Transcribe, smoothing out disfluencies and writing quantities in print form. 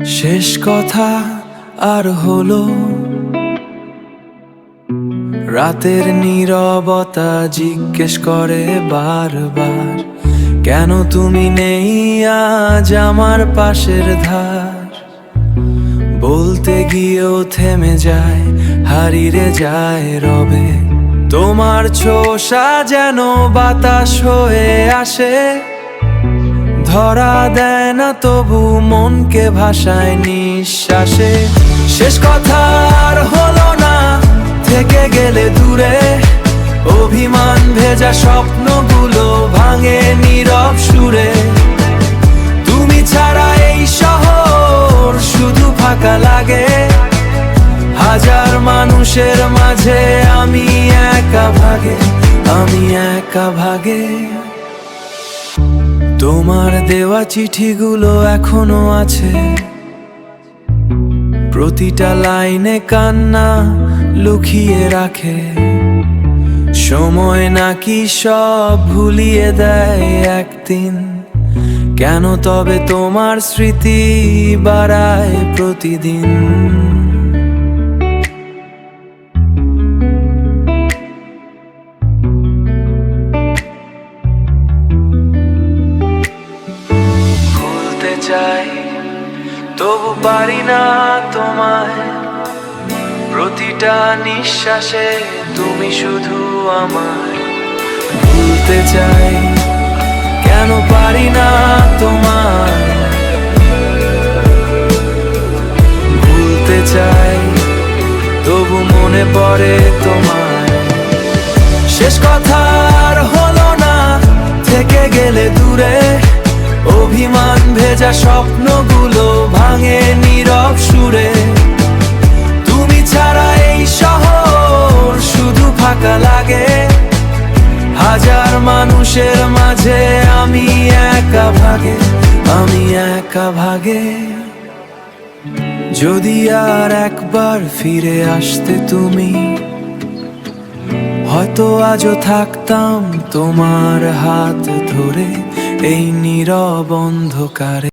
শেষ কথা আর হলো, রাতের নীরবতা জিজ্ঞেস করে বারবার, কেন তুমি নেই আজ আমার পাশের ধার। বলতে গিয়েও থেমে যায়, হারিয়ে যায় রবে। তোমার ছোঁয়া যেন বাতাস হয়ে আসে, ধরা দেয় না তবু মনকে ভাষায় নিঃশ্বাসে। শেষ কথা আর হলো না, থেকে গেলে দূরে। অভিমান ভেজা স্বপ্নগুলো ভাঙে নীরব সুরে। তুমি ছাড়া এই শহর শুধু ফাঁকা লাগে, হাজার মানুষের মাঝে আমি একা ভাগে, আমি একা ভাগে। তোমার দেওয়া চিঠিগুলো এখনো আছে, প্রতিটা লাইনে কান্না লুকিয়ে রাখে। সময় নাকি সব ভুলিয়ে দেয় একদিন, কেন তবে তোমার স্মৃতি বাড়ায় প্রতিদিন। ভুলতে চাই তবু পারি না তোমায়, প্রতিটা নিঃশ্বাসে তুমি শুধু আমায়। ভুলতে চাই কেন পারি না তোমায়, ভুলতে চাই তবু মনে পড়ে তোমায়। শেষ কথা আর হলো না, থেকে গেলে দূরে। অভিমান ভেজা স্বপ্নগুলো ভাঙে নীরব সুরে। তুমি ছাড়া এই শহর শুধু ফাঁকা লাগে, হাজার মানুষের মাঝে আমি একা ভাগে, আমি একা ভাগে। যদি আর একবার ফিরে আসতে তুমি, হয়তো আজও থাকতাম তোমার হাত ধরে এই নীরব অন্ধকারে।